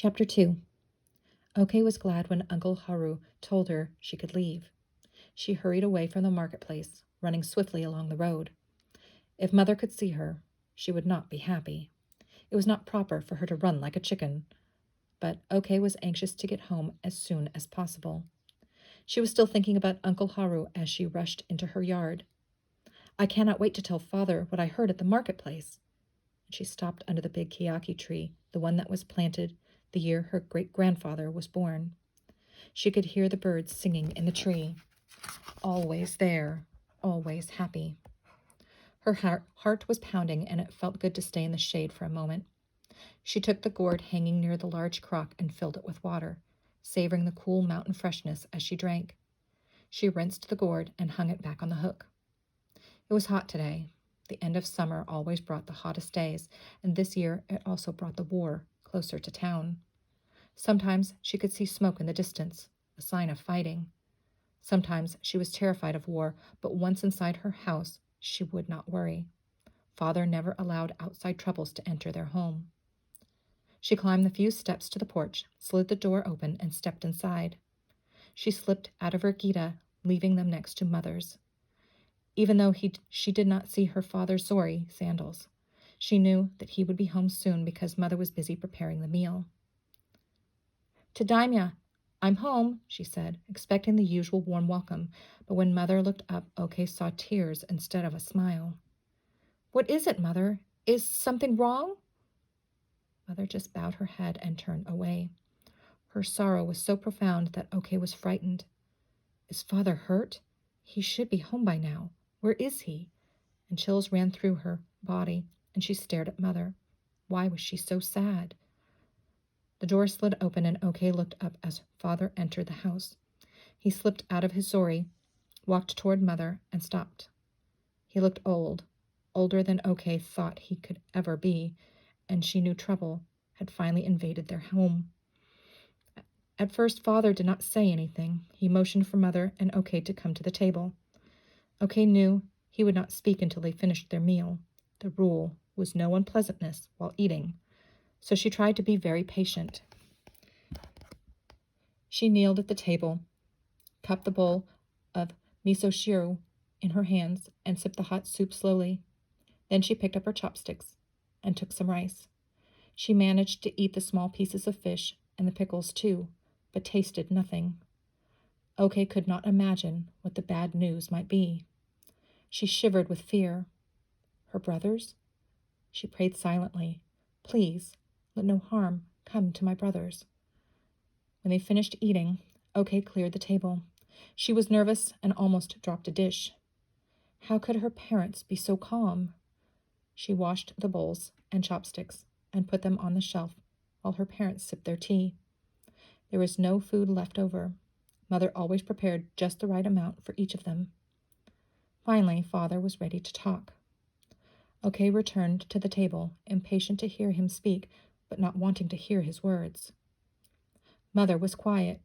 Chapter 2. Okei was glad when Uncle Haru told her she could leave. She hurried away from the marketplace, running swiftly along the road. If Mother could see her, she would not be happy. It was not proper for her to run like a chicken, but Okei was anxious to get home as soon as possible. She was still thinking about Uncle Haru as she rushed into her yard. "I cannot wait to tell Father what I heard at the marketplace." And she stopped under the big kiyaki tree, the one that was planted the year her great-grandfather was born. She could hear the birds singing in the tree. Always there, always happy. Her heart was pounding, and it felt good to stay in the shade for a moment. She took the gourd hanging near the large crock and filled it with water, savoring the cool mountain freshness as she drank. She rinsed the gourd and hung it back on the hook. It was hot today. The end of summer always brought the hottest days, and this year it also brought the war closer to town. Sometimes she could see smoke in the distance, a sign of fighting. Sometimes she was terrified of war, but once inside her house, she would not worry. Father never allowed outside troubles to enter their home. She climbed the few steps to the porch, slid the door open, and stepped inside. She slipped out of her gita, leaving them next to Mother's. Even though she did not see her father's zori sandals, she knew that he would be home soon because Mother was busy preparing the meal. "To Daimya, I'm home," she said, expecting the usual warm welcome, but when Mother looked up, Okei saw tears instead of a smile. "What is it, Mother? Is something wrong?" Mother just bowed her head and turned away. Her sorrow was so profound that Okei was frightened. Is Father hurt? He should be home by now. Where is he? And chills ran through her body, and she stared at Mother. Why was she so sad? The door slid open, and Okei looked up as Father entered the house. He slipped out of his zori, walked toward Mother, and stopped. He looked old, older than Okei thought he could ever be, and she knew trouble had finally invaded their home. At first, Father did not say anything. He motioned for Mother and Okei to come to the table. Okei knew he would not speak until they finished their meal. The rule was no unpleasantness while eating, so she tried to be very patient. She kneeled at the table, cupped the bowl of miso shiru in her hands, and sipped the hot soup slowly. Then she picked up her chopsticks and took some rice. She managed to eat the small pieces of fish and the pickles too, but tasted nothing. Okei could not imagine what the bad news might be. She shivered with fear. Her brothers? She prayed silently. "Please, let no harm come to my brothers." When they finished eating, Okei cleared the table. She was nervous and almost dropped a dish. How could her parents be so calm? She washed the bowls and chopsticks and put them on the shelf while her parents sipped their tea. There was no food left over. Mother always prepared just the right amount for each of them. Finally, Father was ready to talk. Okei returned to the table, impatient to hear him speak, but not wanting to hear his words. Mother was quiet,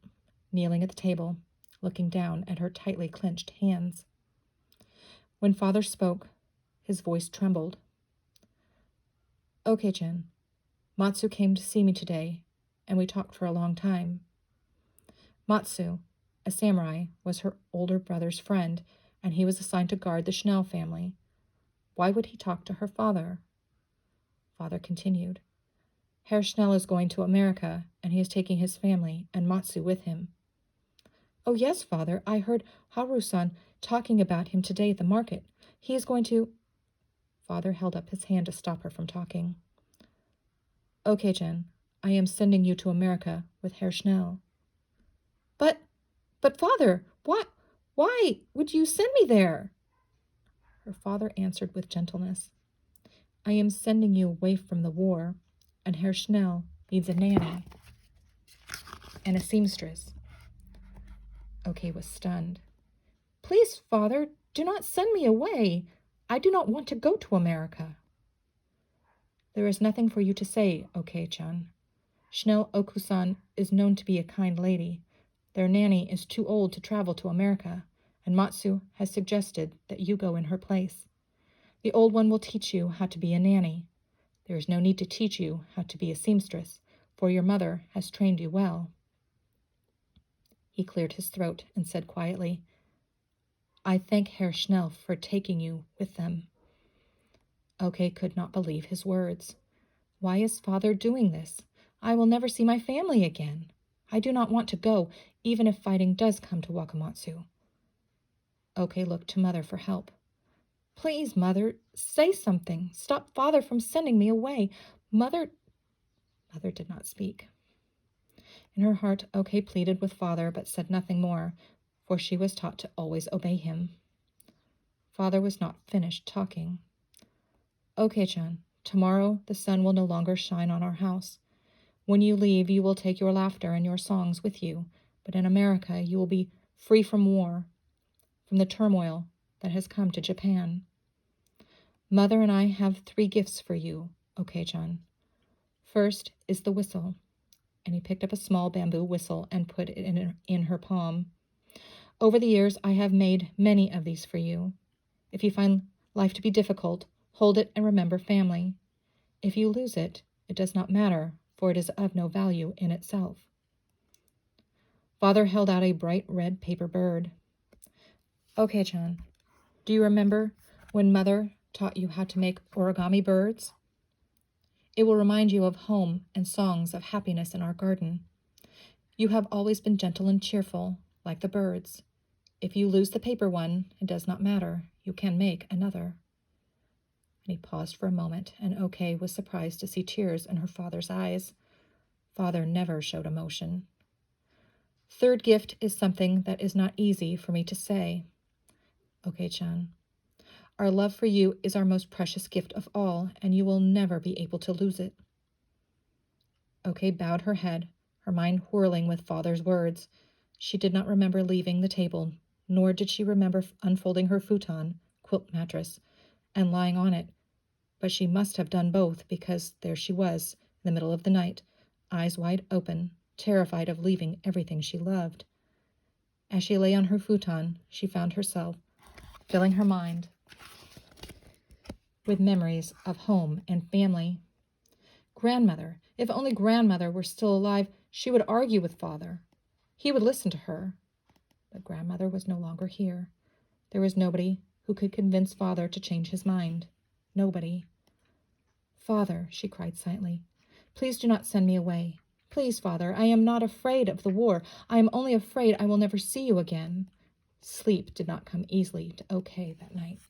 kneeling at the table, looking down at her tightly clenched hands. When Father spoke, his voice trembled. "Okei-chan, Matsu came to see me today, and we talked for a long time." Matsu, a samurai, was her older brother's friend, and he was assigned to guard the Schnell family. Why would he talk to her father? Father continued. "Herr Schnell is going to America, and he is taking his family and Matsu with him." "Oh yes, Father, I heard Haru-san talking about him today at the market. He is going to—" Father held up his hand to stop her from talking. "Okei-chan, I am sending you to America with Herr Schnell." But Father, why would you send me there?" Her father answered with gentleness. "I am sending you away from the war, and Herr Schnell needs a nanny and a seamstress." Okei was stunned. "Please, Father, do not send me away. I do not want to go to America." "There is nothing for you to say, Okei-chan. Schnell Okusan is known to be a kind lady. Their nanny is too old to travel to America, and Matsu has suggested that you go in her place. The old one will teach you how to be a nanny. There is no need to teach you how to be a seamstress. for your mother has trained you well." He cleared his throat and said quietly, "I thank Herr Schnell for taking you with them." Oke could not believe his words. "Why is father doing this? I will never see my family again. I do not want to go, even if fighting does come to Wakamatsu." Oke looked to Mother for help. "Please, Mother, say something. Stop father from sending me away. Mother did not speak. In her heart, Oke pleaded with father, but said nothing more, for she was taught to always obey him. Father was not finished talking. "Oke-chan, tomorrow the sun will no longer shine on our house. When you leave, you will take your laughter and your songs with you, but in America you will be free from war, from the turmoil that has come to Japan. Mother and I have 3 gifts for you, Oke-chan. First is the whistle," and he picked up a small bamboo whistle and put it in her palm. "Over the years, I have made many of these for you. If you find life to be difficult, hold it and remember family. If you lose it, it does not matter, for it is of no value in itself." Father held out a bright red paper bird. "Oke-chan, do you remember when Mother taught you how to make origami birds? It will remind you of home and songs of happiness in our garden. You have always been gentle and cheerful, like the birds. If you lose the paper one, it does not matter. You can make another." And he paused for a moment, and Oke was surprised to see tears in her father's eyes. Father never showed emotion. "Third gift is something that is not easy for me to say. Oke-chan, our love for you is our most precious gift of all, and you will never be able to lose it." Oke bowed her head, her mind whirling with father's words. She did not remember leaving the table, nor did she remember unfolding her futon, quilt mattress, and lying on it, but she must have done both, because there she was, in the middle of the night, eyes wide open, terrified of leaving everything she loved. As she lay on her futon, she found herself filling her mind with memories of home and family. Grandmother, if only grandmother were still alive, she would argue with father. He would listen to her. But grandmother was no longer here. There was nobody who could convince father to change his mind. Nobody. "Father," she cried silently, "please do not send me away. Please, father, I am not afraid of the war. I am only afraid I will never see you again." Sleep did not come easily to Oke that night.